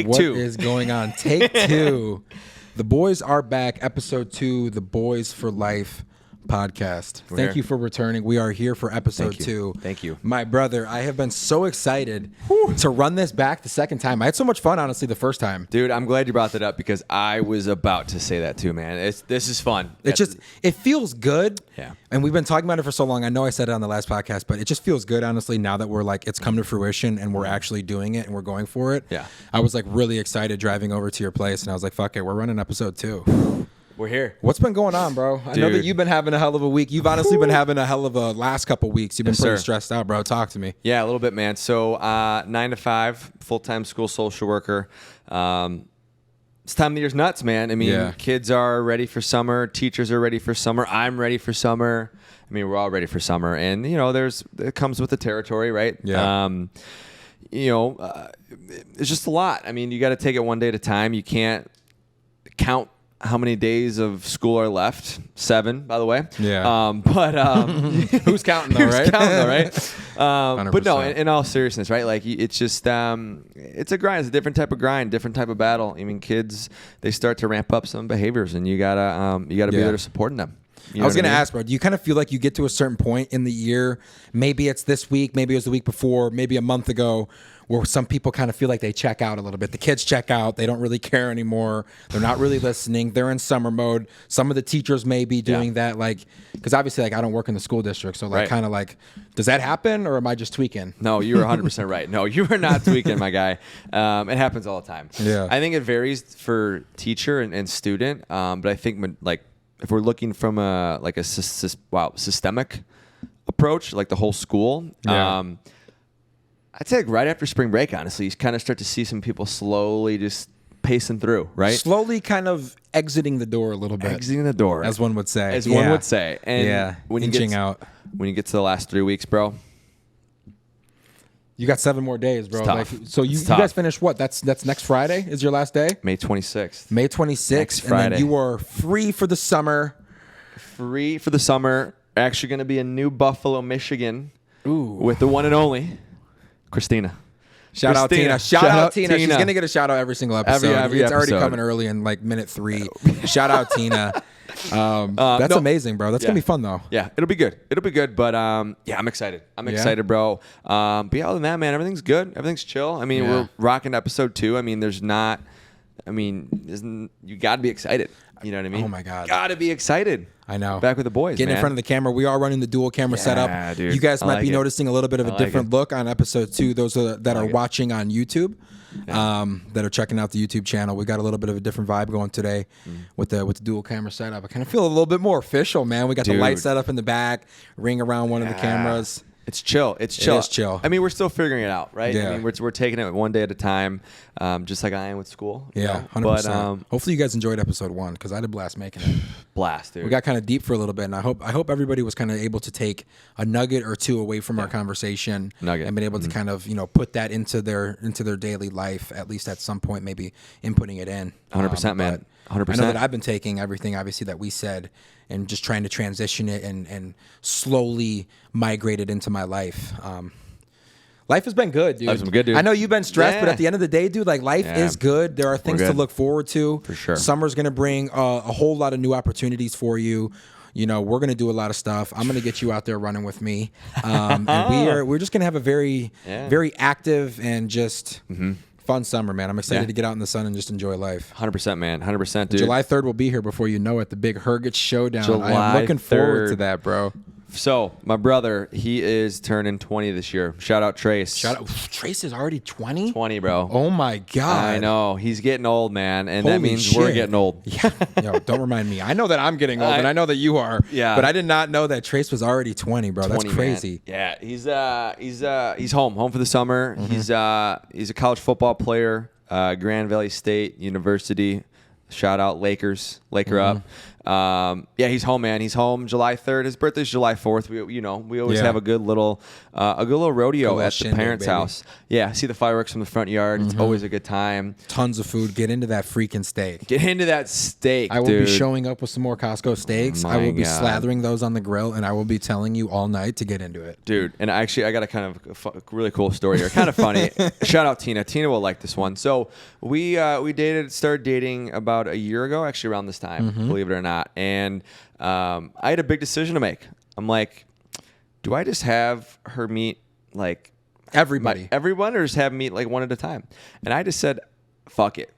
Take two. What is going on? Take two. The boys are back. Episode 2, The Boys for Life podcast. Thank you for returning. We are here for episode 2. Thank you. My brother, I have been so excited to run this back the second time. I had so much fun, honestly, the first time. Dude, I'm glad you brought that up because I was about to say that too, man. This is fun. It feels good. Yeah. And we've been talking about it for so long. I know I said it on the last podcast, but it just feels good, honestly, now that we're like, it's come to fruition and we're actually doing it and we're going for it. Yeah. I was like really excited driving over to your place and I was like, fuck it, we're running episode 2. We're here. What's been going on, bro? I know that you've been having a hell of a week. You've honestly been having a hell of a last couple weeks. You've been pretty stressed out, bro. Talk to me. Yeah, a little bit, man. So 9 to 5, full-time school social worker. This time of the year's nuts, man. I mean, kids are ready for summer. Teachers are ready for summer. I'm ready for summer. I mean, we're all ready for summer. And, you know, it comes with the territory, right? Yeah. It's just a lot. I mean, you got to take it one day at a time. You can't count how many days of school are left? 7, by the way. Yeah. Who's counting though, right? Who's counting though, right? But no, 100%. in all seriousness, right? Like it's just, it's a grind. It's a different type of grind, different type of battle. I mean, kids, they start to ramp up some behaviors, and you gotta be there to support them. I was going to ask, bro, do you kind of feel like you get to a certain point in the year, maybe it's this week, maybe it was the week before, maybe a month ago, where some people kind of feel like they check out a little bit. The kids check out. They don't really care anymore. They're not really listening. They're in summer mode. Some of the teachers may be doing that, like, because obviously, like, I don't work in the school district. So, like, kind of like, does that happen or am I just tweaking? No, you're 100% right. No, you are not tweaking, my guy. It happens all the time. Yeah. I think it varies for teacher and student. But I think, like, if we're looking from a systemic approach, like the whole school, I'd say like right after spring break, honestly, you kind of start to see some people slowly just pacing through, right? Slowly kind of exiting the door a little bit. Exiting the door. As one would say. One would say. And when inching out. When you get to the last 3 weeks, bro. You got 7 more days, bro. It's tough. Like, so you guys finish what? That's next Friday is your last day? May 26th. May 26th. Next Friday. And then you are free for the summer. Free for the summer. Actually going to be in New Buffalo, Michigan. Ooh. With the one and only Christina. Shout out Tina. Shout out Tina. She's going to get a shout out every single episode. Every it's episode. already coming early in like minute 3. Shout out Tina. That's amazing, bro. That's going to be fun, though. Yeah, it'll be good. It'll be good. But, yeah, I'm excited. I'm excited, bro. But yeah, other than that, man, everything's good. Everything's chill. I mean, we're rocking episode 2. I mean, you got to be excited. You know what I mean? Oh, my God. Got to be excited. I know. Back with the boys, Getting in front of the camera. We are running the dual camera setup. Dude. You guys might like be noticing a little bit of a different look on episode 2. Those that are watching on YouTube, that are checking out the YouTube channel. We got a little bit of a different vibe going today with the dual camera setup. I kind of feel a little bit more official, man. We got the light set up in the back, ring around one of the cameras. It's chill. It is chill. I mean, we're still figuring it out, right? Yeah. I mean, we're taking it one day at a time, just like I am with school. Yeah, 100%. But, hopefully you guys enjoyed episode 1 because I had a blast making it. Blast, dude. We got kind of deep for a little bit, and I hope everybody was kind of able to take a nugget or 2 away from our conversation and been able to kind of put that into their daily life, at least at some point, maybe inputting it in. 100%, man. 100%. I know that I've been taking everything, obviously, that we said and just trying to transition it and slowly migrate it into my life. Life has been good, dude. Life's been good, dude. I know you've been stressed, but at the end of the day, dude, like life is good. There are things to look forward to. For sure. Summer's going to bring a whole lot of new opportunities for you. You know, we're going to do a lot of stuff. I'm going to get you out there running with me. And we're just going to have a very, very active and just fun summer, man. I'm excited to get out in the sun and just enjoy life. 100%, man. 100%, dude. July 3rd will be here before you know it. The big Hergich Showdown. July I am looking forward 3rd. to that, bro. So, my brother, he is turning 20 this year. Shout out Trace. Shout out. Trace is already 20? 20, bro. Oh, my God. I know. He's getting old, man. And Holy that means shit. we're getting old. Yeah. Yo, don't remind me. I know that I'm getting old, and I know that you are. Yeah. But I did not know that Trace was already 20, bro. 20, That's crazy. Man. Yeah. He's home for the summer. He's a college football player, Grand Valley State University. Shout out Lakers. Laker up. Yeah, he's home, man. He's home July 3rd. His birthday's July 4th. We always have a good little rodeo at the parents' house. Yeah, see the fireworks from the front yard. It's always a good time. Tons of food. Get into that freaking steak. Get into that steak, I will dude. be showing up with some more Costco steaks. I will be slathering those on the grill, and I will be telling you all night to get into it. Dude, and actually, I got a kind of really cool story here. Kind of funny. Shout out Tina. Tina will like this one. So we started dating about a year ago, actually around this time, believe it or not. And I had a big decision to make. I'm like, do I just have her meet like everyone, or just have them meet like one at a time? And I just said, fuck it.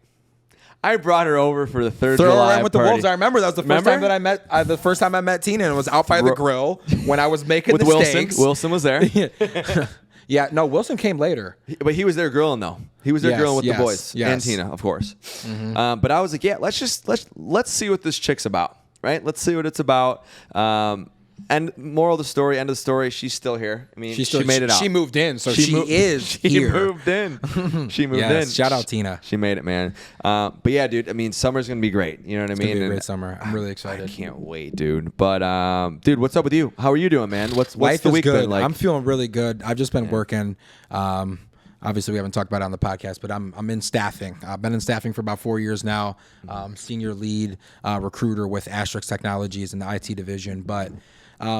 I brought her over for the third July around with party. the wolves. I remember that was the first time that I met. The first time I met Tina, and it was out by the grill when I was making with the Wilson. steaks. Wilson was there. Yeah, no, Wilson came later. But he was there grilling though. He was there grilling with the boys and Tina, of course. But I was like, yeah, let's see what this chick's about, right? Let's see what it's about. And moral of the story, end of the story, she's still here. I mean, she made it out. She moved in, so she is here. She moved in. She moved in. Shout out Tina. She made it, man. But yeah, dude, I mean, summer's going to be great. You know what I mean? It's going to be a great summer. I'm really excited. I can't wait, dude. But, dude, what's up with you? How are you doing, man? What's Life the is week good. been like? I'm feeling really good. I've just been working. Obviously, we haven't talked about it on the podcast, but I'm in staffing. I've been in staffing for about 4 years now. Senior lead recruiter with Asterisk Technologies in the IT division. But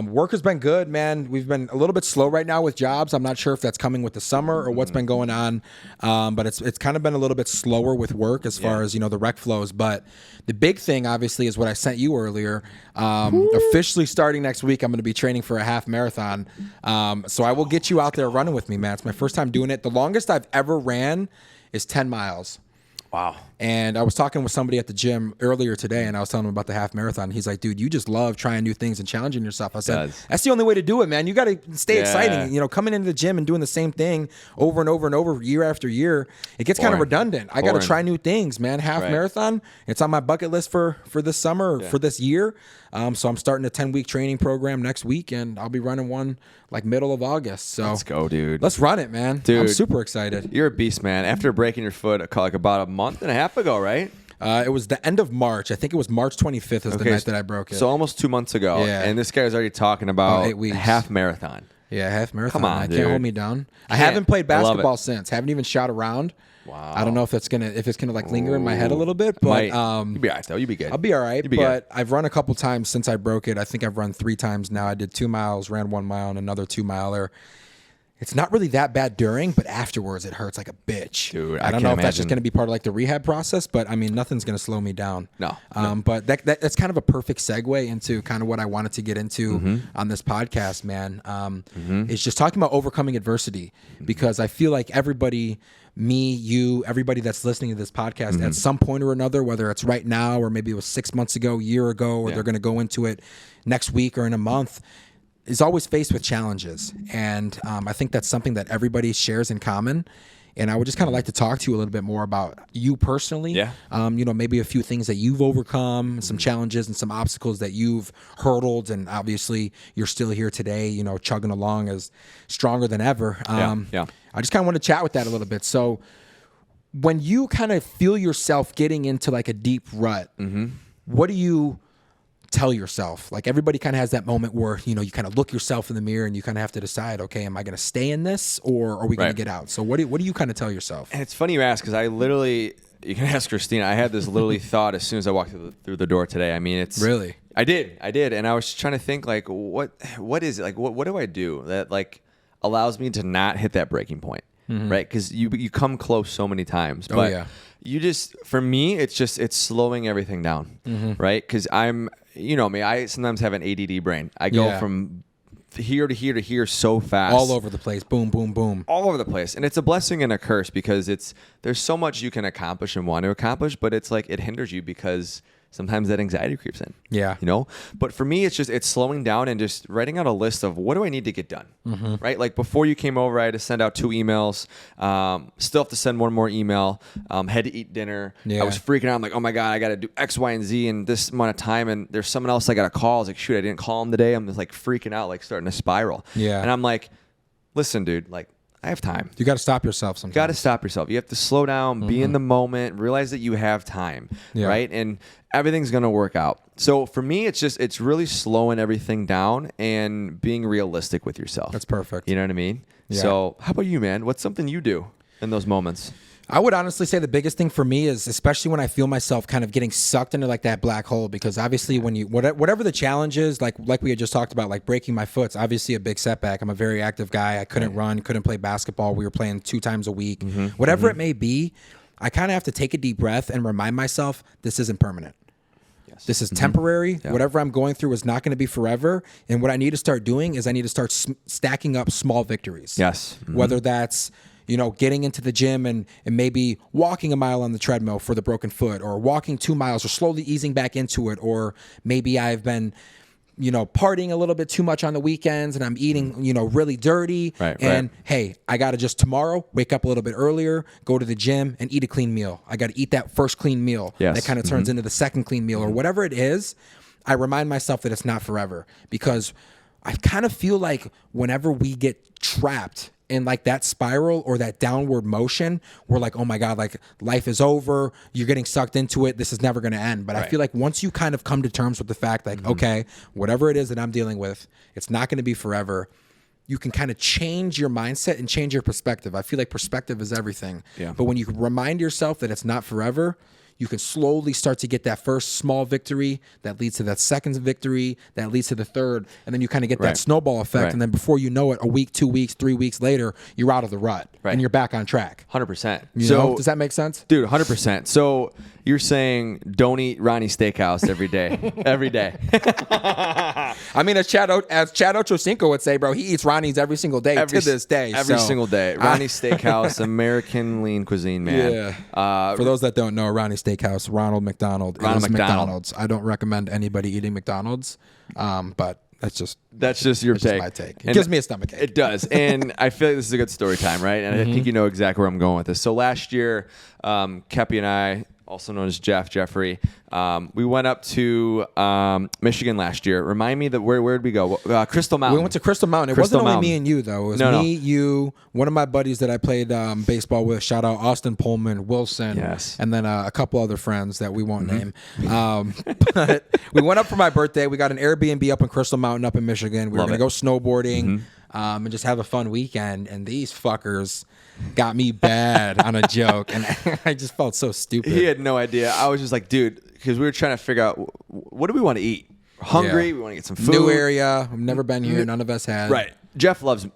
work has been good, man. We've been a little bit slow right now with jobs. I'm not sure if that's coming with the summer or what's been going on, but it's kind of been a little bit slower with work as far as, the rec flows. But the big thing, obviously, is what I sent you earlier. Officially starting next week, I'm going to be training for a half marathon. So I will get you out there running with me, man. It's my first time doing it. The longest I've ever ran is 10 miles. Wow. And I was talking with somebody at the gym earlier today, and I was telling him about the half marathon. He's like, dude, you just love trying new things and challenging yourself. I said, that's the only way to do it, man. You got to stay exciting. Coming into the gym and doing the same thing over and over and over, year after year, it gets kind of redundant. I got to try new things, man. Half marathon, it's on my bucket list for this summer, for this year. So I'm starting a 10-week training program next week, and I'll be running one like middle of August. So let's go, dude. Let's run it, man. Dude, I'm super excited. You're a beast, man. After breaking your foot like about a month and a half ago, right? It was the end of March. I think it was March 25th is the night that I broke it. So almost 2 months ago. Yeah. And this guy's already talking about 8 weeks. half marathon. Yeah, half marathon. Come on, dude. Can't hold me down. I haven't played basketball since. Haven't even shot around. Wow. I don't know if it's gonna like linger in my head a little bit, but you'll be all right though. You'll be good. I'll be all right. But I've run a couple times since I broke it. I think I've run 3 times now. I did 2 miles, ran 1 mile, and another 2 miler. It's not really that bad during, but afterwards it hurts like a bitch. Dude, I don't know if that's just going to be part of like the rehab process, but I mean, nothing's going to slow me down. No. But that's kind of a perfect segue into kind of what I wanted to get into on this podcast, man. Is just talking about overcoming adversity, because I feel like everybody, me, you, everybody that's listening to this podcast at some point or another, whether it's right now or maybe it was 6 months ago, a year ago, or they're going to go into it next week or in a month, is always faced with challenges. And I think that's something that everybody shares in common. And I would just kind of like to talk to you a little bit more about you personally. Yeah. Maybe a few things that you've overcome, some challenges and some obstacles that you've hurdled. And obviously you're still here today, chugging along as stronger than ever. I just kind of want to chat with that a little bit. So when you kind of feel yourself getting into like a deep rut, what do you tell yourself? Like, everybody kind of has that moment where, you kind of look yourself in the mirror and you kind of have to decide, okay, am I going to stay in this, or are we going to get out? So what do you kind of tell yourself? And it's funny you ask, because I literally, you can ask Christina, I had this literally thought as soon as I walked through the door today. I mean, it's really, I did. And I was trying to think, like, what is it? Like, what do I do that like allows me to not hit that breaking point? Right? Because you come close so many times, but you just, for me, it's slowing everything down, right? Because me, I sometimes have an ADD brain. I go from here to here to here so fast, all over the place, boom, boom, boom, all over the place. And it's a blessing and a curse, because there's so much you can accomplish and want to accomplish, but it's like it hinders you because sometimes that anxiety creeps in. Yeah. But for me, it's slowing down and just writing out a list of what do I need to get done, right? Like before you came over, I had to send out 2 emails, still have to send one more email, had to eat dinner. Yeah. I was freaking out. I'm like, oh my God, I got to do X, Y, and Z in this amount of time. And there's someone else I got to call. I was like, shoot, I didn't call him today. I'm just like freaking out, like starting to spiral. Yeah. And I'm like, listen, dude, like, I have time. You got to stop yourself sometimes. Got to stop yourself. You have to slow down, be in the moment, realize that you have time, right? And everything's going to work out. So for me, it's really slowing everything down and being realistic with yourself. That's perfect. You know what I mean? Yeah. So how about you, man? What's something you do in those moments? I would honestly say the biggest thing for me is, especially when I feel myself kind of getting sucked into like that black hole, because obviously when you, whatever the challenge is, like we had just talked about, like breaking my foot's obviously a big setback. I'm a very active guy. I couldn't run, couldn't play basketball. We were playing 2 times a week, whatever it may be. I kind of have to take a deep breath and remind myself this isn't permanent. This is temporary. Yeah. Whatever I'm going through is not going to be forever. And what I need to start doing is I need to start stacking up small victories. Yes. Whether that's, you know, getting into the gym and maybe walking a mile on the treadmill for the broken foot, or walking 2 miles, or slowly easing back into it. Or maybe I've been, you know, partying a little bit too much on the weekends and I'm eating, you know, really dirty. And hey, I got to just tomorrow wake up a little bit earlier, go to the gym and eat a clean meal. I got to eat that first clean meal. That kind of turns into the second clean meal, or whatever it is. I remind myself that it's not forever, because I kind of feel like whenever we get trapped in like that spiral or that downward motion, we're like, oh my God, like life is over. You're getting sucked into it. This is never going to end. But I feel like once you kind of come to terms with the fact, like, okay, whatever it is that I'm dealing with, it's not going to be forever. You can kind of change your mindset and change your perspective. I feel like perspective is everything. Yeah. But when you remind yourself that it's not forever, you can slowly start to get that first small victory that leads to that second victory that leads to the third. And then you kind of get that snowball effect. And then before you know it, a week, 2 weeks, 3 weeks later, you're out of the rut and you're back on track. 100%. You know? Does that make sense? Dude, 100%. So you're saying don't eat Ronnie Steakhouse every day. Every day. I mean, as Chad Ochocinco would say, bro, he eats Ronnie's every single day to this day. Every single day. Ronnie Steakhouse, American lean cuisine, man. Yeah. For those that don't know, Ronnie Steakhouse, Ronald McDonald. McDonald's. I don't recommend anybody eating McDonald's, but that's just your take. Just my take. It gives me a stomachache. It does. And I feel like this is a good story time, right? And I think you know exactly where I'm going with this. So last year, Kepi and I, also known as Jeffrey, we went up to Michigan last year. Remind me that where did we go? Crystal Mountain. We went to Crystal Mountain. It wasn't only me and you, though. It was me, you, one of my buddies that I played baseball with. Shout out Austin Pullman, Wilson, and then a couple other friends that we won't name. But we went up for my birthday. We got an Airbnb up in Crystal Mountain up in Michigan. We were going to go snowboarding and just have a fun weekend. And these fuckers got me bad on a joke, and I just felt so stupid. He had no idea. I was just like, dude, because we were trying to figure out what do we want to eat. Hungry, we want to get some food. New area. I've never been here. None of us had. Right. Jeff loves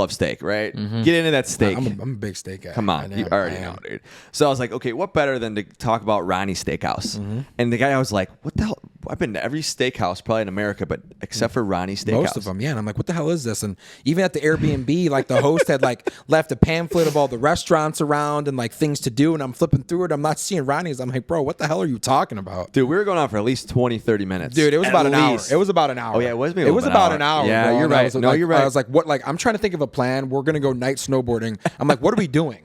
steak, right? Get into that steak. I'm a big steak guy. Come on, you already know, dude. So I was like, okay, what better than to talk about Ronnie Steakhouse? And the guy, I was like, what the hell? I've been to every steakhouse probably in America, but except for Ronnie Steakhouse. Most of them, yeah. And I'm like, what the hell is this? And even at the Airbnb, like the host had like left a pamphlet of all the restaurants around and like things to do. And I'm flipping through it. I'm not seeing Ronnie's. I'm like, bro, what the hell are you talking about? Dude, we were going on for at least 20, 30 minutes. Dude, it was about an hour. It was about an hour. Oh, yeah, it was maybe It was about an hour. Yeah, bro. you're right. You're right. I was like, what? Like, I'm trying to think of a plan. We're going to go night snowboarding. I'm like, what are we doing?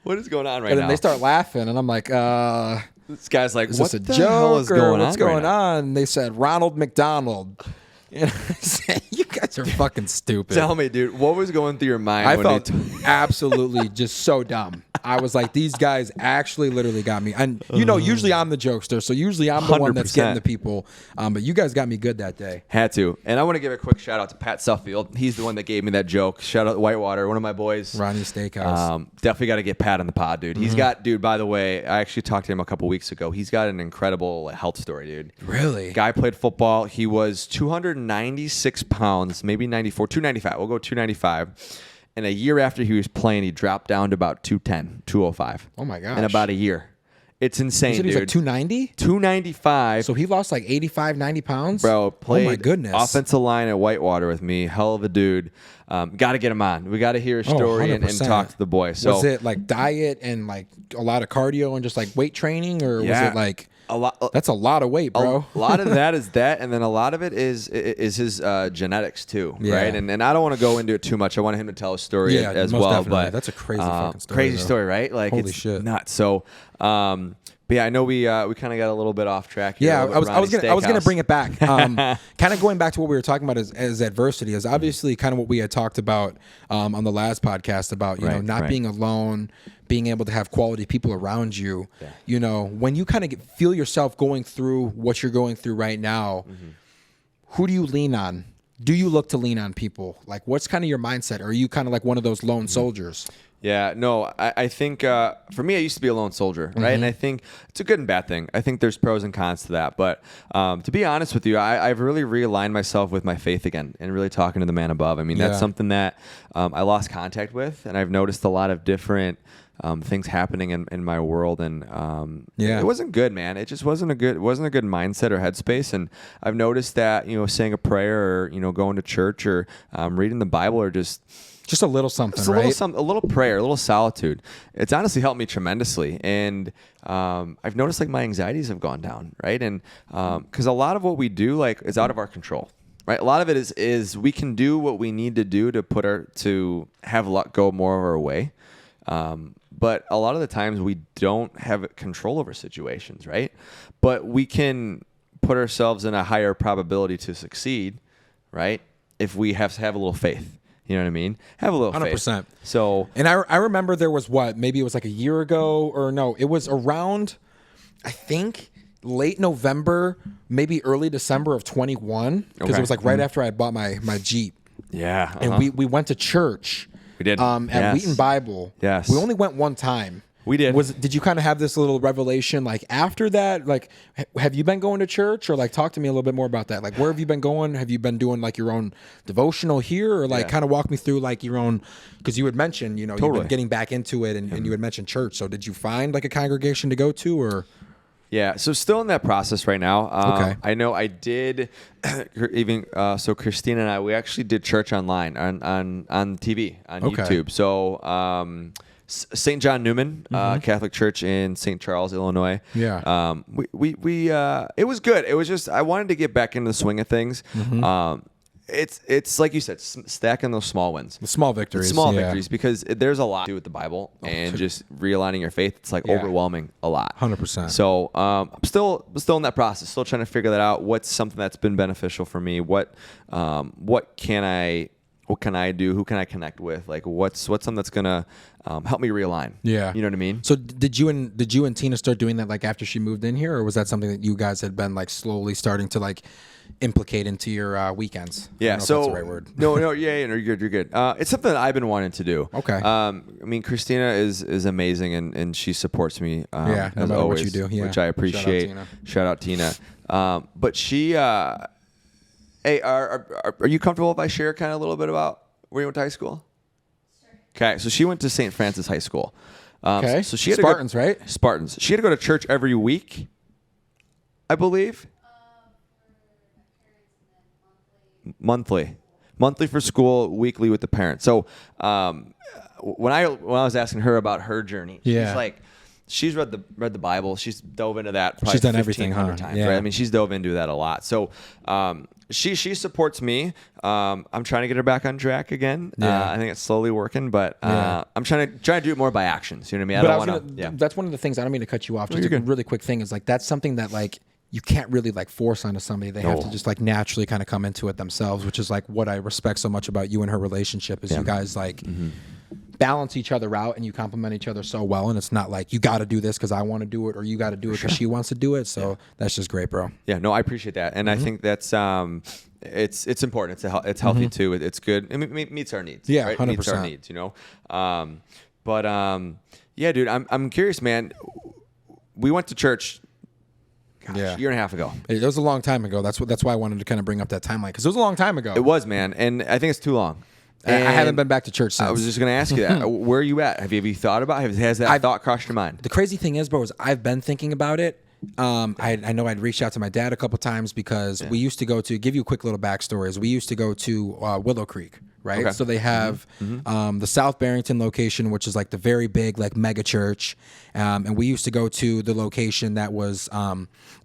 What is going on right now? And then they start laughing. And I'm like, this guy's like, is what this a the joke hell is going what's on going right on? And they said Ronald McDonald. And I said, you guys are fucking stupid. Tell me, dude, what was going through your mind? I felt absolutely just so dumb. I was like, these guys actually literally got me. And you know, usually I'm the jokester, so usually I'm the one that's getting the people. But you guys got me good that day. Had to. And I want to give a quick shout out to Pat Suffield. He's the one that gave me that joke. Shout out to Whitewater, one of my boys. Ronnie Steakhouse. Definitely got to get Pat on the pod, dude. He's got, dude, by the way, I actually talked to him a couple weeks ago. He's got an incredible health story, dude. Really? Guy played football. He was 296 pounds, maybe 94, 295. We'll go 295. And a year after he was playing, he dropped down to about 210, 205. Oh, my gosh. In about a year. It's insane, dude. He was like 290? 295. So he lost like 85, 90 pounds? Bro, played oh my goodness. Offensive line at Whitewater with me. Hell of a dude. Got to get him on. We got to hear his story and talk to the boy. So was it like diet and like a lot of cardio and just like weight training? Or was it like... A lot. That's a lot of weight, bro. A lot of that is that, and then a lot of it is his genetics too, right? And I don't want to go into it too much. I want him to tell a story as well. Definitely. But that's a crazy fucking story. Crazy story, right? Like holy it's shit, nuts. So, But yeah, I know we kind of got a little bit off track here. Yeah, I was gonna bring it back. Kind of going back to what we were talking about as adversity is obviously kind of what we had talked about on the last podcast about you know not being alone, being able to have quality people around you. Yeah. You know, when you kind of feel yourself going through what you're going through right now, who do you lean on? Do you look to lean on people? Like, what's kind of your mindset? Or are you kind of like one of those lone soldiers? Yeah, no, I think for me, I used to be a lone soldier, right? And I think it's a good and bad thing. I think there's pros and cons to that. But to be honest with you, I've really realigned myself with my faith again and really talking to the man above. I mean, that's something that I lost contact with, and I've noticed a lot of different things happening in my world, and it wasn't good, man. It just wasn't a good mindset or headspace. And I've noticed that, you know, saying a prayer or, you know, going to church or reading the Bible or just a little something, a little prayer, a little solitude. It's honestly helped me tremendously. And I've noticed like my anxieties have gone down, right? And because a lot of what we do like is out of our control, right? A lot of it is we can do what we need to do to have luck go more of our way. But a lot of the times we don't have control over situations, right? But we can put ourselves in a higher probability to succeed, right? If we have a little faith. You know what I mean? Have a little 100%. Faith. So, and I remember there was maybe it was like a year ago or no, it was around, I think, late November, maybe early December of 21, because it was like right after I bought my Jeep. Yeah. And we went to church. We did. At Wheaton Bible. Yes. We only went one time. We did. Did you kind of have this little revelation like after that? Like, have you been going to church, or like talk to me a little bit more about that? Like, where have you been going? Have you been doing like your own devotional here, or like kind of walk me through like your own? Because you had mentioned, you know, you've been getting back into it, and you had mentioned church. So did you find like a congregation to go to, or? Yeah, so still in that process right now. Okay. I know I did even so Christina and I, we actually did church online on TV on YouTube. So St. John Newman Catholic Church in St. Charles, Illinois. Yeah. We it was good. It was just I wanted to get back into the swing of things. It's like you said, stacking those small wins, the small victories, victories, because there's a lot to do with the Bible and just realigning your faith. It's like overwhelming a lot, 100%. So I'm still in that process, still trying to figure that out. What's something that's been beneficial for me? What can I do? Who can I connect with? Like what's something that's gonna help me realign? Yeah, you know what I mean. So did you and Tina start doing that like after she moved in here, or was that something that you guys had been like slowly starting to like implicate into your weekends? Yeah, I don't know if that's the right word. no, you're good. It's something that I've been wanting to do. Okay. I mean, Christina is amazing, and she supports me. No as matter always, what you do, which I appreciate. Shout out Tina. But she, hey, are you comfortable if I share kind of a little bit about where you went to high school? Sure. Okay, so she went to St. Francis High School. Okay. So she had Spartans, right? Spartans. She had to go to church every week, I believe. Monthly for school, weekly with the parents. So when I was asking her about her journey, she's read the Bible. She's dove into that. She's done everything 1,500 times, yeah. right? I mean, she's dove into that a lot. So she supports me. I'm trying to get her back on track again. Yeah. I think it's slowly working, but I'm trying to do it more by actions. You know what I mean? I don't want to. That's one of the things. I don't mean to cut you off. Just a really quick thing is like that's something that like you can't really like force onto somebody. They have to just like naturally kind of come into it themselves, which is like what I respect so much about you and her relationship is you guys like balance each other out and you complement each other so well. And it's not like you got to do this because I want to do it or you got to do it because she wants to do it. So that's just great, bro. Yeah, no, I appreciate that. And I think that's it's important. It's healthy too. It's good. It meets our needs. Yeah, right? 100%. Meets our needs, you know? Yeah, dude, I'm curious, man. We went to church a year and a half ago. It was a long time ago. That's why I wanted to kind of bring up that timeline because it was a long time ago. It was, man, and I think it's too long. And I haven't been back to church since. I was just going to ask you that. Where are you at? Have you thought about it? Has that thought crossed your mind? The crazy thing is, bro, is I've been thinking about it. I know I'd reached out to my dad a couple times because we used to go to, give you a quick little backstory, is we used to go to Willow Creek, right? Okay. So they have the South Barrington location, which is like the very big like mega church, and we used to go to the location that was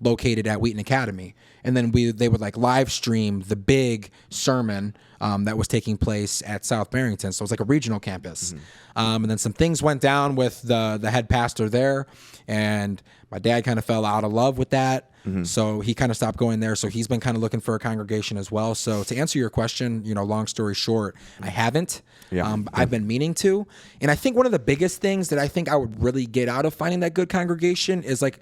located at Wheaton Academy, and then they would like live stream the big sermon that was taking place at South Barrington. So it was like a regional campus, and then some things went down with the head pastor there, and my dad kind of fell out of love with that. So he kind of stopped going there. So he's been kind of looking for a congregation as well. So to answer your question, long story short, I haven't. I've been meaning to. And I think one of the biggest things that I think I would really get out of finding that good congregation is like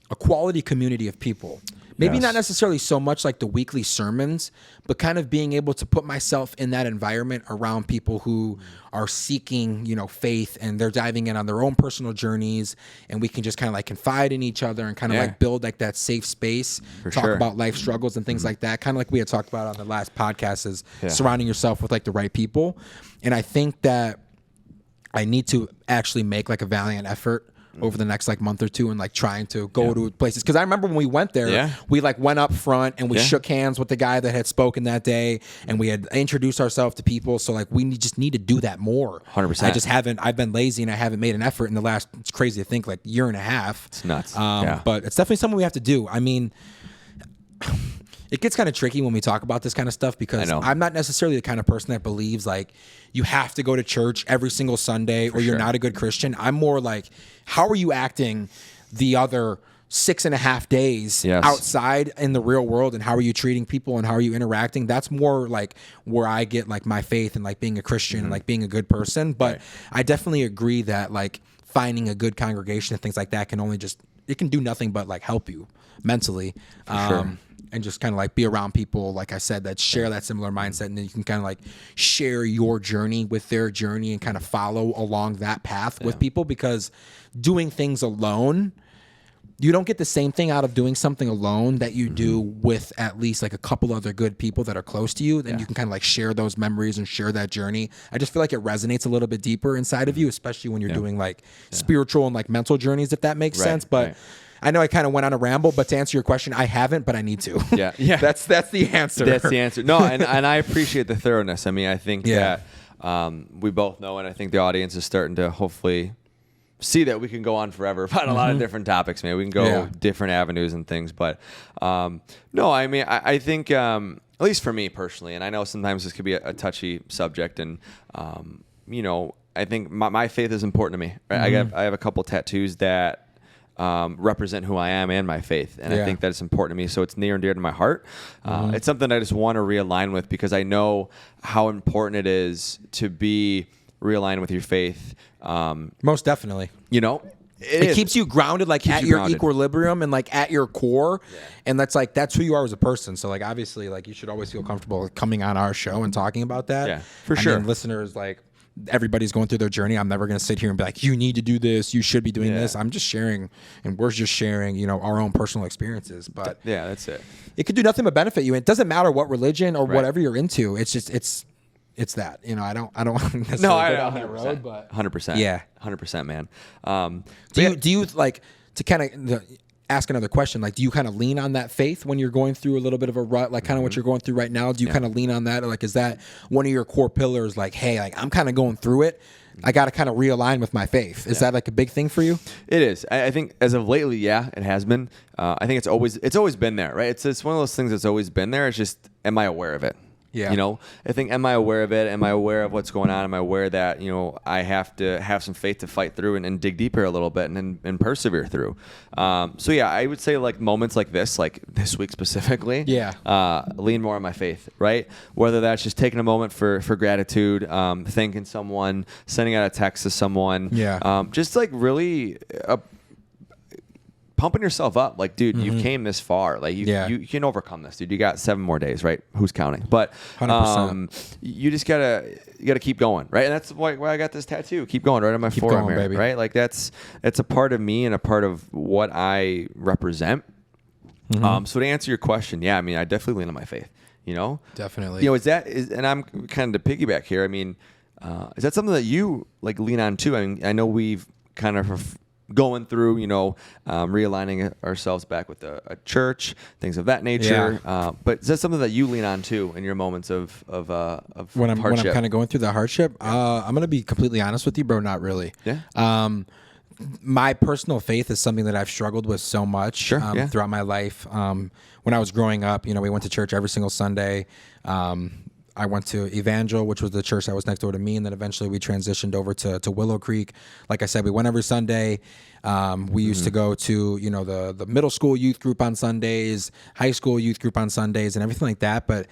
a quality community of people. Maybe not necessarily so much like the weekly sermons, but kind of being able to put myself in that environment around people who are seeking, faith, and they're diving in on their own personal journeys, and we can just kind of like confide in each other and kind of like build like that safe space, talk about life struggles and things like that. Kind of like we had talked about on the last podcast, is surrounding yourself with like the right people. And I think that I need to actually make like a valiant effort over the next like month or two and like trying to go to places. Because I remember when we went there, we like went up front and we shook hands with the guy that had spoken that day, and we had introduced ourselves to people. So like we just need to do that more. 100%. I just haven't. I've been lazy and I haven't made an effort in the last, it's crazy to think, like year and a half. It's nuts. But it's definitely something we have to do. I mean, it gets kind of tricky when we talk about this kind of stuff, because I'm not necessarily the kind of person that believes like you have to go to church every single Sunday or you're not a good Christian. I'm more like, how are you acting the other 6.5 days outside in the real world, and how are you treating people and how are you interacting? That's more like where I get like my faith and like being a Christian and like being a good person. But I definitely agree that like finding a good congregation and things like that it can do nothing but like help you mentally. And just kind of like be around people, like I said, that share that similar mindset, and then you can kind of like share your journey with their journey and kind of follow along that path with people. Because doing things alone, you don't get the same thing out of doing something alone that you do with at least like a couple other good people that are close to you. Then you can kind of like share those memories and share that journey. I just feel like it resonates a little bit deeper inside of you, especially when you're doing like spiritual and like mental journeys, if that makes sense. But I know I kind of went on a ramble, but to answer your question, I haven't, but I need to. Yeah. That's the answer. That's the answer. No, and I appreciate the thoroughness. I mean, I think that we both know, and I think the audience is starting to hopefully see that we can go on forever about a lot of different topics, man. We can go different avenues and things. But no, I mean, I think, at least for me personally, and I know sometimes this could be a touchy subject, and, I think my faith is important to me. Right? I have a couple tattoos that represent who I am and my faith. And I think that it's important to me. So it's near and dear to my heart. It's something I just want to realign with, because I know how important it is to be realigned with your faith. Most definitely. It keeps you grounded, like at your equilibrium and like at your core. And that's who you are as a person. So like, obviously, like you should always feel comfortable coming on our show and talking about that. Yeah, for sure. Listeners, like, everybody's going through their journey. I'm never going to sit here and be like, you need to do this, you should be doing this. I'm just sharing, and we're just sharing, our own personal experiences. But that's it. It could do nothing but benefit you. It doesn't matter what religion or whatever you're into. It's just it's that. I don't necessarily go down that road, but 100%. Yeah, 100%, man. Do you like, to kind of ask another question, like, do you kind of lean on that faith when you're going through a little bit of a rut, like kind of what you're going through right now? Do you kind of lean on that? Or like, is that one of your core pillars? Like, hey, like I'm kind of going through it, I got to kind of realign with my faith. Is that like a big thing for you? It is. I think as of lately, it has been. I think it's always been there, right? It's one of those things that's always been there. It's just, am I aware of it? Yeah. I think, am I aware of it? Am I aware of what's going on? Am I aware that, I have to have some faith to fight through and dig deeper a little bit and persevere through. I would say like moments like this week specifically, lean more on my faith, right? Whether that's just taking a moment for gratitude, thanking someone, sending out a text to someone, just like really, pumping yourself up, like, dude, you came this far, like you can overcome this, dude. You got 7 more days, right? Who's counting? But 100%. You just gotta keep going, right? And that's why I got this tattoo. Keep going right on my forearm, going, baby. Right? Like it's a part of me and a part of what I represent. So to answer your question, I mean, I definitely lean on my faith. Definitely. And I'm kind of to piggyback here. I mean, is that something that you like lean on too? I mean, I know we've kind of going through, realigning ourselves back with a church, things of that nature. Yeah. But is that something that you lean on too in your moments of when I'm hardship? kind of going through the hardship? I'm gonna be completely honest with you, bro. Not really. Yeah. My personal faith is something that I've struggled with so much throughout my life. When I was growing up, we went to church every single Sunday. I went to Evangel, which was the church that was next door to me, and then eventually we transitioned over to Willow Creek. Like I said, we went every Sunday. We used to go to the middle school youth group on Sundays, high school youth group on Sundays, and everything like that. But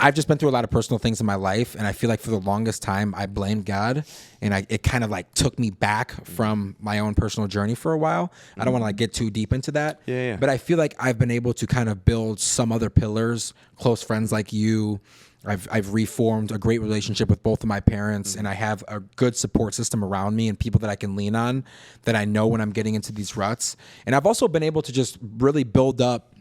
I've just been through a lot of personal things in my life, and I feel like for the longest time I blamed God, and it kind of like took me back from my own personal journey for a while. I don't want to like get too deep into that, but I feel like I've been able to kind of build some other pillars, close friends like you. I've reformed a great relationship with both of my parents, and I have a good support system around me and people that I can lean on that I know when I'm getting into these ruts. And I've also been able to just really build up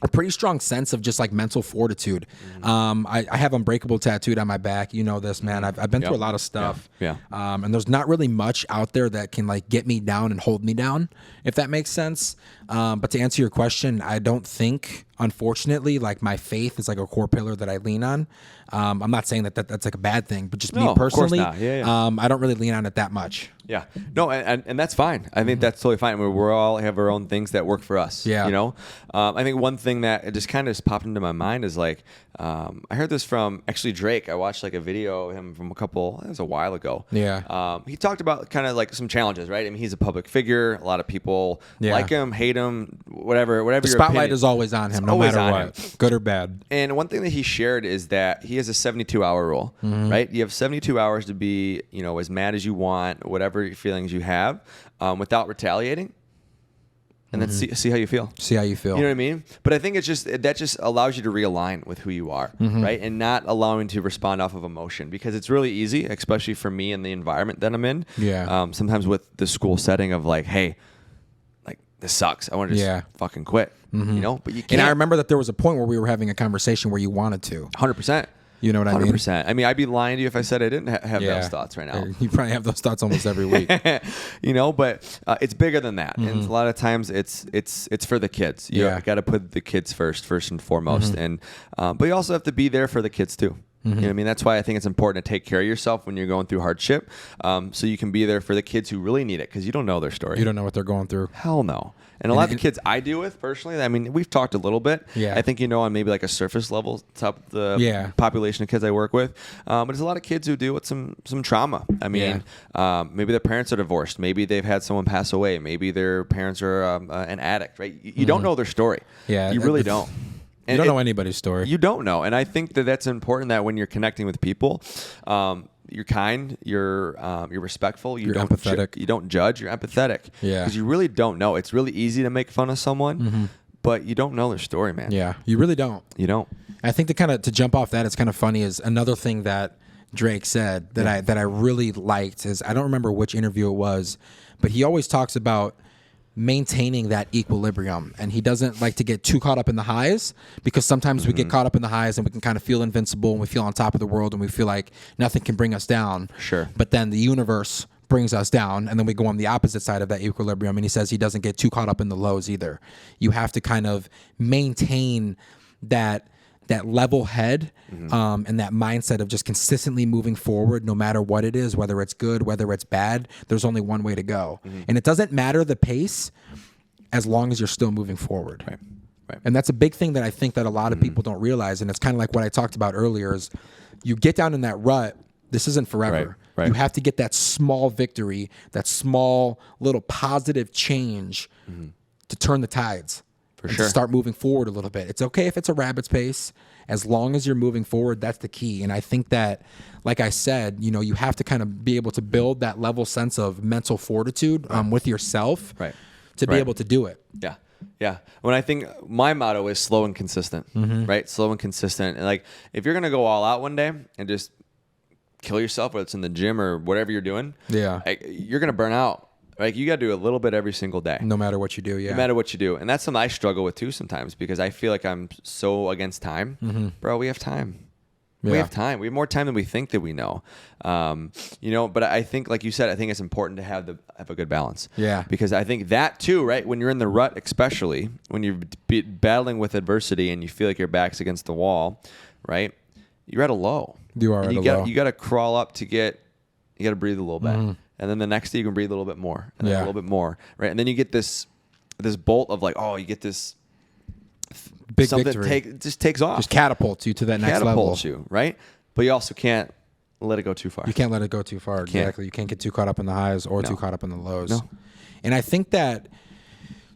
a pretty strong sense of just like mental fortitude. I have Unbreakable tattooed on my back. You know this, man. I've been through a lot of stuff. And there's not really much out there that can like get me down and hold me down, if that makes sense. But to answer your question, I don't think, unfortunately, like my faith is like a core pillar that I lean on. I'm not saying that's like a bad thing, but just me personally, I don't really lean on it that much. Yeah. No, and that's fine. I think that's totally fine. We're all have our own things that work for us. Yeah. I think one thing that it just kind of popped into my mind is like, I heard this from actually Drake. I watched like a video of him from it was a while ago. Yeah. He talked about kind of like some challenges, right? I mean, he's a public figure. A lot of people like him, hate him, whatever The spotlight is always on him, no matter what, good or bad. And one thing that he shared is that he has a 72-hour rule, right? You have 72 hours to be, as mad as you want, whatever feelings you have, without retaliating. And then see how you feel. See how you feel. You know what I mean? But I think that just allows you to realign with who you are, right? And not allowing to respond off of emotion, because it's really easy, especially for me in the environment that I'm in. Yeah. Sometimes with the school setting of like, hey, like this sucks. I want to just fucking quit. But you can't. And I remember that there was a point where we were having a conversation where you wanted to. 100%. You know what I mean? 100%. I mean, I'd be lying to you if I said I didn't have those thoughts right now. You probably have those thoughts almost every week. But it's bigger than that. And a lot of times it's for the kids. You got to put the kids first and foremost. And but you also have to be there for the kids too. You know what I mean? That's why I think it's important to take care of yourself when you're going through hardship, so you can be there for the kids who really need it, because you don't know their story. You don't know what they're going through. Hell no. And a lot of the kids I deal with personally, I mean, we've talked a little bit. Yeah. I think, on maybe like a surface level, top of the population of kids I work with. But there's a lot of kids who deal with some trauma. I mean, maybe their parents are divorced. Maybe they've had someone pass away. Maybe their parents are an addict, right? You don't know their story. Yeah. You really don't. You don't know anybody's story. You don't know. And I think that's important, that when you're connecting with people, you're kind, you're respectful, you're empathetic. You don't judge, you're empathetic. Yeah. Because you really don't know. It's really easy to make fun of someone, but you don't know their story, man. Yeah, you really don't. You don't. I think to jump off that, it's kind of funny, is another thing that Drake said that I really liked is, I don't remember which interview it was, but he always talks about maintaining that equilibrium, and he doesn't like to get too caught up in the highs, because sometimes we get caught up in the highs and we can kind of feel invincible and we feel on top of the world and we feel like nothing can bring us down. Sure. But then the universe brings us down, and then we go on the opposite side of that equilibrium, and he says he doesn't get too caught up in the lows either. You have to kind of maintain that level head, and that mindset of just consistently moving forward, no matter what it is, whether it's good, whether it's bad. There's only one way to go, and it doesn't matter the pace, as long as you're still moving forward. Right. And that's a big thing that I think that a lot of people don't realize, and it's kind of like what I talked about earlier, is you get down in that rut. This isn't forever. Right. You have to get that small victory, that small little positive change to turn the tides. To start moving forward a little bit. It's okay if it's a rabbit's pace, as long as you're moving forward. That's the key. And I think that, like I said, you have to kind of be able to build that level sense of mental fortitude with yourself to be able to do it. Yeah. When I think my motto is slow and consistent, right? Slow and consistent. And like, if you're going to go all out one day and just kill yourself, whether it's in the gym or whatever you're doing, you're going to burn out. Like, you got to do a little bit every single day. No matter what you do, No matter what you do. And that's something I struggle with too sometimes, because I feel like I'm so against time. Bro, we have time. We have time. We have more time than we think that we know. But I think, like you said, I think it's important to have a good balance. Yeah. Because I think that too, right? When you're in the rut, especially when you're battling with adversity and you feel like your back's against the wall, right? You're at a low. You are at a low. You got to crawl up you got to breathe a little bit. And then the next day you can breathe a little bit more and then a little bit more, right? And then you get this bolt of like, you get this big something victory. Just takes off. Just catapults you to that next level. Catapults you, right? But you also can't let it go too far. You can't let it go too far. Exactly. You can't get too caught up in the highs or too caught up in the lows. No. And I think that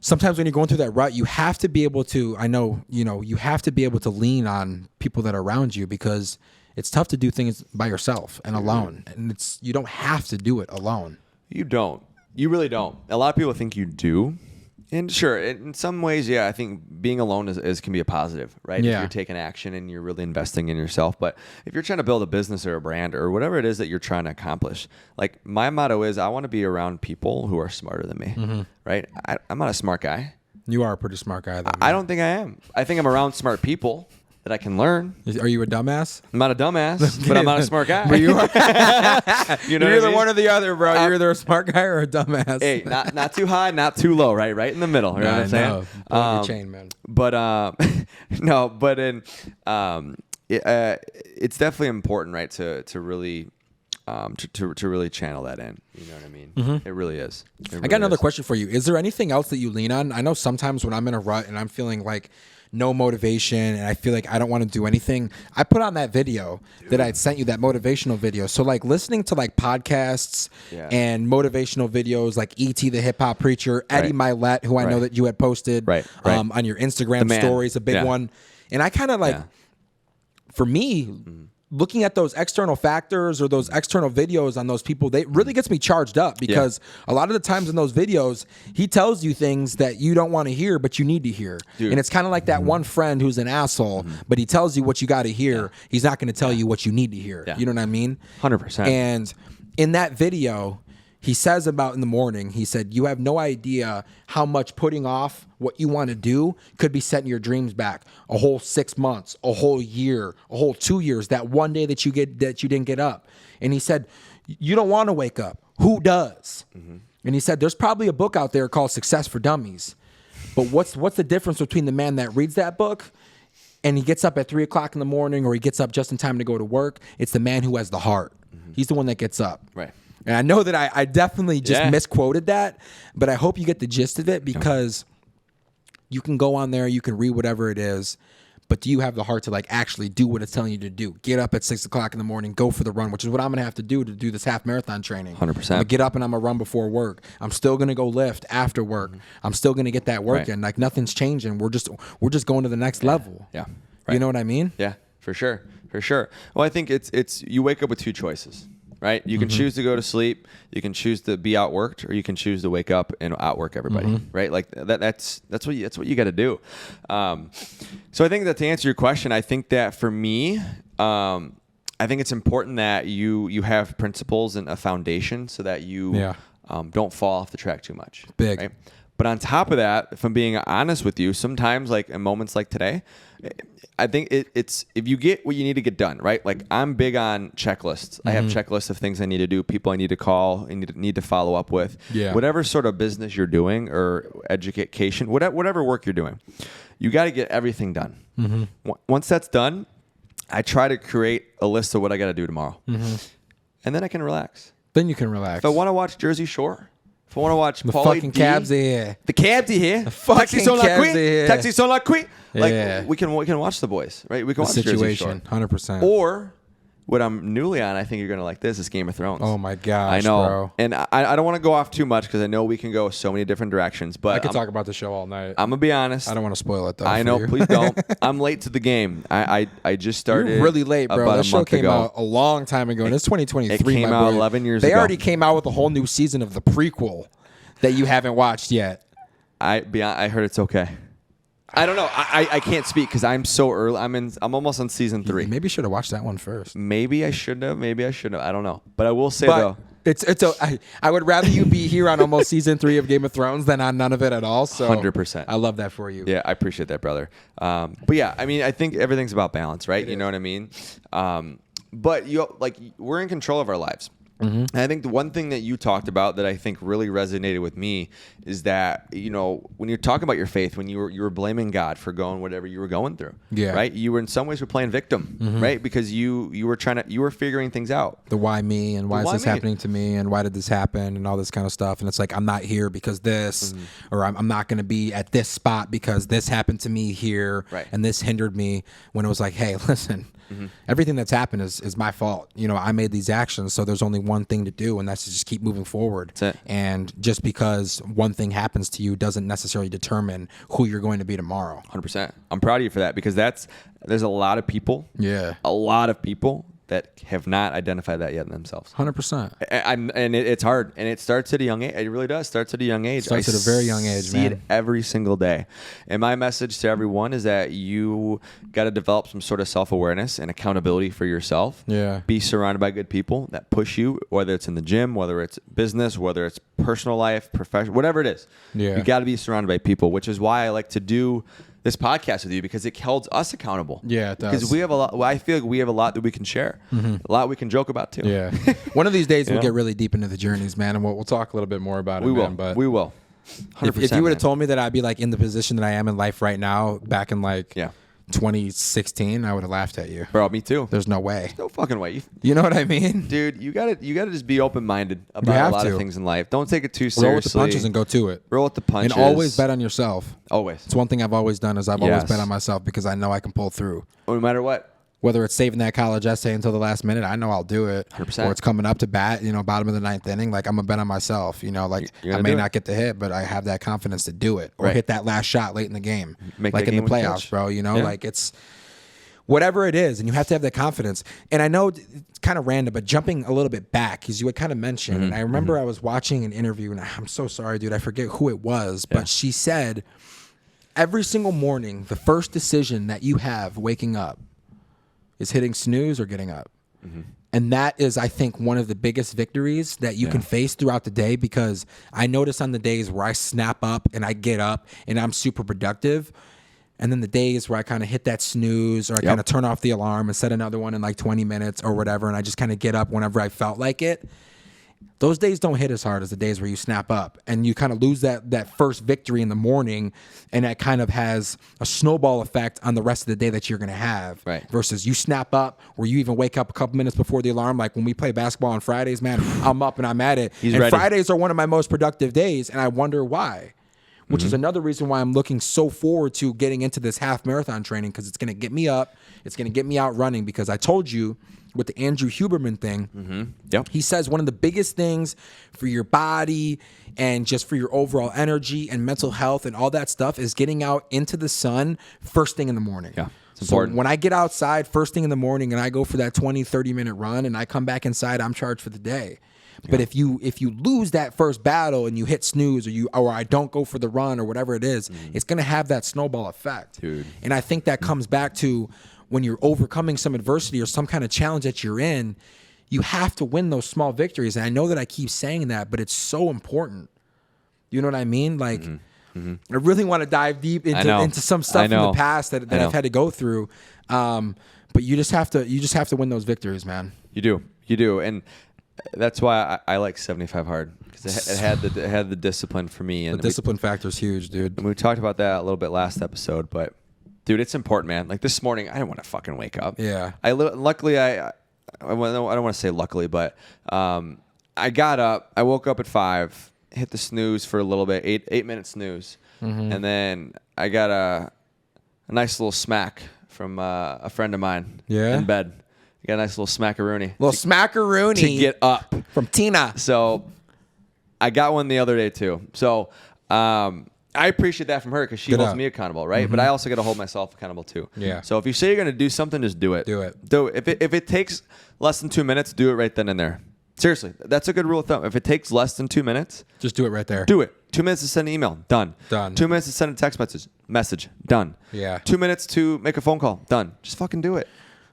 sometimes when you're going through that rut, you have to be able to, you have to be able to lean on people that are around you, because it's tough to do things by yourself and alone. And you don't have to do it alone. You don't. You really don't. A lot of people think you do. And sure, in some ways, I think being alone can be a positive, right? Yeah. If you're taking action and you're really investing in yourself. But if you're trying to build a business or a brand or whatever it is that you're trying to accomplish, like my motto is I want to be around people who are smarter than me, right? I'm not a smart guy. You are a pretty smart guy, though. I don't think I am. I think I'm around smart people that I can learn. Are you a dumbass? I'm not a dumbass, but I'm not a smart guy. But you are. You're either one or the other, bro. You're either a smart guy or a dumbass. Hey, not too high, not too low, right in the middle. You know what I'm saying? Pull your chain, man. But it's definitely important, right, to really to really channel that in. You know what I mean? It really is. I got another question for you. Is there anything else that you lean on? I know sometimes when I'm in a rut and I'm feeling like no motivation and I feel like I don't want to do anything, I put on that video that I'd sent you, that motivational video. So like listening to like podcasts and motivational videos like E.T. the Hip Hop Preacher, Eddie Milet, who I know that you had posted on your Instagram stories, a big one. And I kind of like, for me, looking at those external factors or those external videos on those people, they really gets me charged up, because a lot of the times in those videos, he tells you things that you don't want to hear, but you need to hear. Dude. And it's kind of like that one friend who's an asshole, but he tells you what you got to hear. He's not going to tell you what you need to hear. You know what I mean? 100%. And in that video, he says about in the morning, he said, you have no idea how much putting off what you want to do could be setting your dreams back a whole 6 months, a whole year, a whole 2 years, that one day that you didn't get up. And he said, you don't want to wake up. Who does? And he said, there's probably a book out there called Success for Dummies. But what's the difference between the man that reads that book and he gets up at 3 o'clock in the morning, or he gets up just in time to go to work? It's the man who has the heart. He's the one that gets up. Right. And I know that I definitely just misquoted that, but I hope you get the gist of it, because you can go on there, you can read whatever it is, but do you have the heart to like actually do what it's telling you to do? Get up at 6 o'clock in the morning, go for the run, which is what I'm going to have to do this half marathon training. 100%. I'm going to get up and I'm going to run before work. I'm still going to go lift after work. I'm still going to get that work in. Like nothing's changing. We're just going to the next level. Yeah. You know what I mean? Yeah, for sure. Well, I think it's you wake up with two choices. Right? You can choose to go to sleep, you can choose to be outworked, or you can choose to wake up and outwork everybody. Right? Like that's what you got to do. So I think that to answer your question, I think that for me, I think it's important that you have principles and a foundation so that you don't fall off the track too much. Big. Right? But on top of that, if I'm being honest with you, sometimes like in moments like today, I think it's if you get what you need to get done, right? Like I'm big on checklists. I have checklists of things I need to do, people I need to call, and need to follow up with. Yeah. Whatever sort of business you're doing or education, whatever work you're doing, you got to get everything done. Once that's done, I try to create a list of what I got to do tomorrow, and then I can relax. Then you can relax. If I want to watch Jersey Shore. If I want to watch the Pauly fucking D, cabs are here. The cabs are here. The fucking cabs are here. Taxi sont la cuit. Like Yeah. we can watch The Boys, right? We can The watch Jersey situation, Shore. 100%. Or what I'm newly on, I think you're gonna like this, is Game of Thrones. Oh my gosh, I know, bro. and I don't want to go off too much because I know we can go so many different directions. But I could talk about the show all night. I'm gonna be honest. I don't want to spoil it though. I for know, you. please don't. I'm late to the game. I just started. You're really late, bro. About That a show month came ago. out a long time ago, and it's 2023. It came my out boy. 11 years They ago. already came out with a whole new season of the prequel that you haven't watched yet. I heard it's okay. I don't know. I can't speak because I'm so early. I'm almost on season 3. Maybe you should have watched that one first. Maybe I should have. I don't know. But I will say though, I would rather you be here on almost season 3 of Game of Thrones than on none of it at all. So 100%. I love that for you. Yeah, I appreciate that, brother. But yeah, I mean, I think everything's about balance, right? You know what I mean? But we're in control of our lives. And I think the one thing that you talked about that I think really resonated with me is that, when you're talking about your faith, when you were blaming God for going whatever you were going through, right? You were in some ways playing victim, right? Because you were figuring things out. The why me and why is this happening to me and why did this happen and all this kind of stuff. And it's like, I'm not here because this, or I'm not going to be at this spot because this happened to me here, right, and this hindered me, when it was like, hey, listen, everything that's happened is my fault. I made these actions, so there's only one thing to do, and that's to just keep moving forward. That's it. And just because one thing happens to you doesn't necessarily determine who you're going to be tomorrow. 100%. I'm proud of you for that, because there's a lot of people, a lot of people that have not identified that yet in themselves. 100%. And it's hard, and it starts at a young age. It really does. Starts at a young age. Starts at a very young age, see it every single day. And my message to everyone is that you got to develop some sort of self-awareness and accountability for yourself. Yeah. Be surrounded by good people that push you, whether it's in the gym, whether it's business, whether it's personal life, professional, whatever it is. Yeah. You got to be surrounded by people, which is why I like to do this podcast with you, because it holds us accountable. Yeah, it does. Because we have a lot. Well, I feel like we have a lot that we can share, a lot we can joke about too. Yeah. One of these days we'll get really deep into the journeys, man, and we'll talk a little bit more about it. We will. Man, but we will. 100%, if you would have told me that I'd be like in the position that I am in life right now, back in 2016, I would have laughed at you. Bro, me too. There's no way. No fucking way. You know what I mean? Dude, you gotta just be open-minded about a lot of things in life. Don't take it too seriously. Roll with the punches and go to it. Roll with the punches. And always bet on yourself. Always. It's one thing I've always done is I've always bet on myself, because I know I can pull through. No matter what. Whether it's saving that college essay until the last minute, I know I'll do it. 100%. Or it's coming up to bat, bottom of the 9th inning. Like, I'm a bet on myself. I may not get the hit, but I have that confidence to do it. Or hit that last shot late in the game. Like in the playoffs, bro. Like it's whatever it is. And you have to have that confidence. And I know it's kind of random, but jumping a little bit back, because you had kind of mentioned, and I remember I was watching an interview, and I'm so sorry, dude. I forget who it was, but she said, every single morning, the first decision that you have waking up is hitting snooze or getting up. And that is, I think, one of the biggest victories that you can face throughout the day, because I notice on the days where I snap up and I get up and I'm super productive, and then the days where I kind of hit that snooze, or I kind of turn off the alarm and set another one in like 20 minutes or whatever, and I just kind of get up whenever I felt like it, those days don't hit as hard as the days where you snap up and you kind of lose that first victory in the morning, and that kind of has a snowball effect on the rest of the day that you're going to have. Right. Versus you snap up, or you even wake up a couple minutes before the alarm. Like when we play basketball on Fridays, man, I'm up and I'm at it. He's and ready. Fridays are one of my most productive days, and I wonder why. Which is another reason why I'm looking so forward to getting into this half marathon training, because it's going to get me up. It's going to get me out running, because I told you with the Andrew Huberman thing, he says one of the biggest things for your body and just for your overall energy and mental health and all that stuff is getting out into the sun first thing in the morning. Yeah, it's important. So when I get outside first thing in the morning and I go for that 20, 30-minute run and I come back inside, I'm charged for the day. But if you lose that first battle and you hit snooze, or I don't go for the run or whatever it is, it's going to have that snowball effect. Dude. And I think that comes back to when you're overcoming some adversity or some kind of challenge that you're in, you have to win those small victories. And I know that I keep saying that, but it's so important. You know what I mean? Like, I really want to dive deep into some stuff in the past that I've had to go through. But you just have to win those victories, man. You do. And that's why I like 75 hard, because it had the discipline for me. And the discipline factor is huge, dude. And we talked about that a little bit last episode, but dude, it's important, man. Like this morning, I didn't want to fucking wake up. Yeah. Luckily, I don't want to say luckily, but I got up. I woke up at 5, hit the snooze for a little bit, 8-minute snooze, and then I got a nice little smack from a friend of mine in bed. I got a nice little smackaroony. Smackaroony to get up from Tina. So I got one the other day too. So I appreciate that from her, because she holds me accountable, right? But I also got to hold myself accountable too. Yeah. So if you say you're going to do something, just do it. Do it. If it takes less than 2 minutes, do it right then and there. Seriously, that's a good rule of thumb. If it takes less than 2 minutes, just do it right there. Do it. 2 minutes to send an email, done. 2 minutes to send a text message, done. Yeah. 2 minutes to make a phone call, done. Just fucking do it.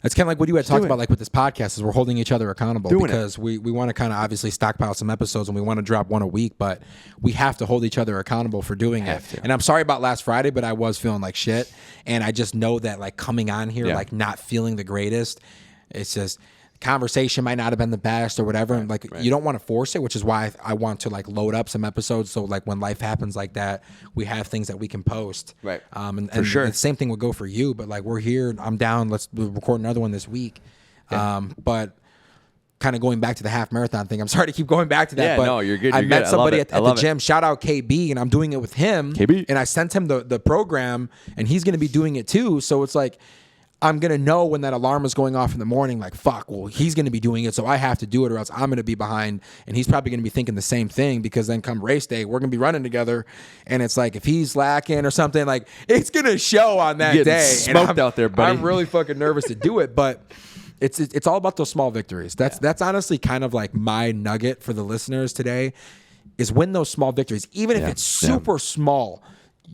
It's kind of like what you had talked do it. about, like with this podcast, is we're holding each other accountable Doing because we want to kind of obviously stockpile some episodes and we want to drop one a week, but we have to hold each other accountable for doing it. And I'm sorry about last Friday, but I was feeling like shit. And I just know that like coming on here, like not feeling the greatest, it's just conversation might not have been the best or whatever. And like you don't want to force it, which is why I want to like load up some episodes. So like when life happens like that, we have things that we can post. Right. And for sure. the same thing would go for you, but like we're here, I'm down. Let's record another one this week. But kind of going back to the half marathon thing, I'm sorry to keep going back to that. Yeah, but no, you're good. I met somebody at the it. gym. Shout out KB, and I'm doing it with him. KB. And I sent him the program, and he's going to be doing it too. So it's like, I'm going to know when that alarm is going off in the morning, like, fuck, well, he's going to be doing it, so I have to do it or else I'm going to be behind. And he's probably going to be thinking the same thing because then come race day, we're going to be running together. And it's like, if he's lacking or something, like, it's going to show on that day. Smoked out there, buddy. I'm really fucking nervous to do it, but it's all about those small victories. That's honestly kind of like my nugget for the listeners today is win those small victories, even if it's super small.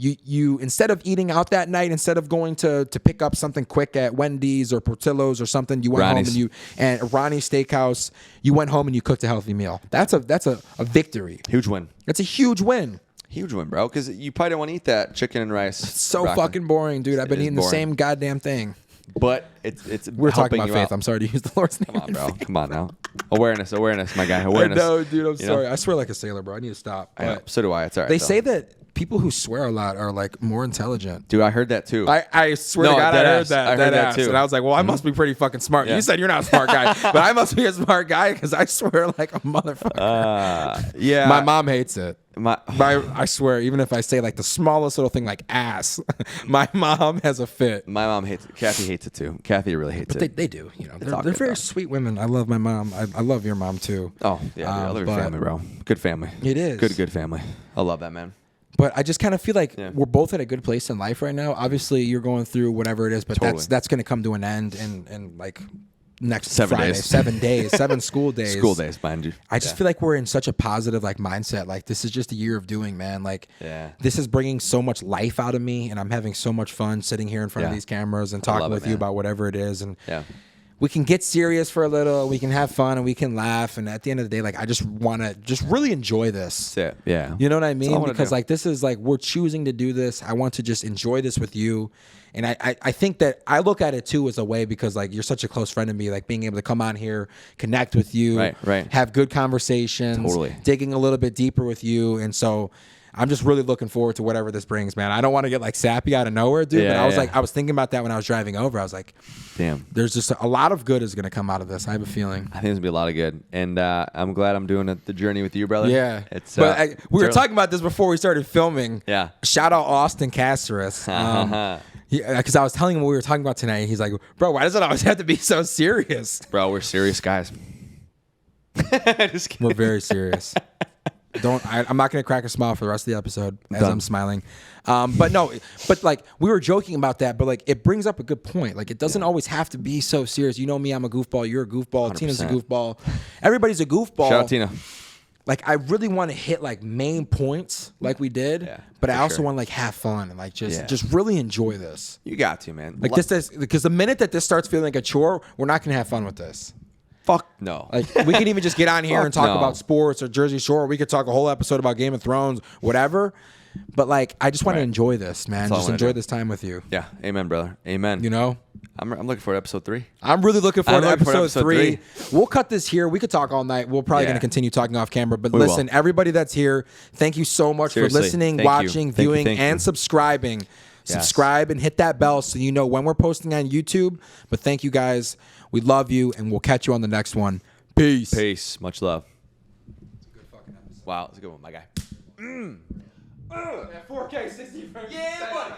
You instead of eating out that night, instead of going to pick up something quick at Wendy's or Portillo's or something, you went Ronnie's. home and Ronnie's Steakhouse, you went home and you cooked a healthy meal. That's a victory. Huge win. That's a huge win. Huge win, bro. Because you probably don't want to eat that chicken and rice. It's so broccoli. fucking boring, dude. I've been eating the same goddamn thing. But it's We're talking about faith. Out. I'm sorry to use the Lord's name. Come on, bro. Come on now. Awareness, my guy. Awareness. No, dude. I'm sorry. know? I swear like a sailor, bro. I need to stop. I know. So do I. It's all right. They say that people who swear a lot are like more intelligent. Dude, I heard that too. I swear to God, I heard that. I heard that too. And I was like, well, I must be pretty fucking smart. You said you're not a smart guy, but I must be a smart guy because I swear like a motherfucker. Yeah. My mom hates it. But I swear, even if I say like the smallest little thing like ass, my mom has a fit. my mom hates it. Kathy hates it too. Kathy really hates it. They do. You know, all they're good, very though. sweet women. I love my mom. I love your mom too. Oh, yeah. Dude, I love your but- family, bro. Good family. It is. Good family. I love that, man. But I just kind of feel like we're both at a good place in life right now. Obviously, you're going through whatever it is, but Totally. that's going to come to an end in like next 7 Friday, days. 7 days, 7 school days. School days, mind you. I just feel like we're in such a positive like mindset. Like this is just a year of doing, man. Like this is bringing so much life out of me, and I'm having so much fun sitting here in front of these cameras and talking with you about whatever it is. And we can get serious for a little, we can have fun, and we can laugh. And at the end of the day, like I just want to just really enjoy this. That's it. Yeah. You know what I mean? Because do. like this is like we're choosing to do this. I want to just enjoy this with you. And I think that I look at it too as a way because like you're such a close friend to me, like being able to come on here, connect with you, right. have good conversations, digging a little bit deeper with you. And so I'm just really looking forward to whatever this brings, man. I don't want to get like sappy out of nowhere, dude. But I was like, I was thinking about that when I was driving over. I was like, damn, there's just a lot of good is going to come out of this. I have a feeling. I think there's gonna be a lot of good, and I'm glad I'm doing the journey with you, brother. Yeah, it's. We were talking about this before we started filming. Yeah. Shout out Austin Caceres. Because I was telling him what we were talking about tonight. He's like, bro, why does it always have to be so serious? Bro, we're serious guys. Just kidding. We're very serious. I'm not going to crack a smile for the rest of the episode as I'm smiling. But like we were joking about that, but like it brings up a good point. Like it doesn't always have to be so serious. You know me, I'm a goofball. You're a goofball. 100%. Tina's a goofball. Everybody's a goofball. Shout out Tina. Like I really want to hit like main points like we did, but I also want to like have fun and like just really enjoy this. You got to, man. Like this is because the minute that this starts feeling like a chore, we're not going to have fun with this. Fuck no. Like we can even just get on here and talk about sports or Jersey Shore. We could talk a whole episode about Game of Thrones, whatever. But like, I just want to enjoy this, man. Just enjoy this time with you. Yeah. Amen, brother. Amen. You know? I'm looking forward to episode 3. I'm really looking forward to episode 3. We'll cut this here. We could talk all night. We're probably going to continue talking off camera. But listen, everybody that's here, thank you so much for listening, watching, viewing, and subscribing. Subscribe and hit that bell so you know when we're posting on YouTube. But thank you guys. We love you, and we'll catch you on the next one. Peace. Peace. Much love. It's a good fucking episode. Wow, it's a good one, my guy. 4K, 60 frames. Yeah, buddy.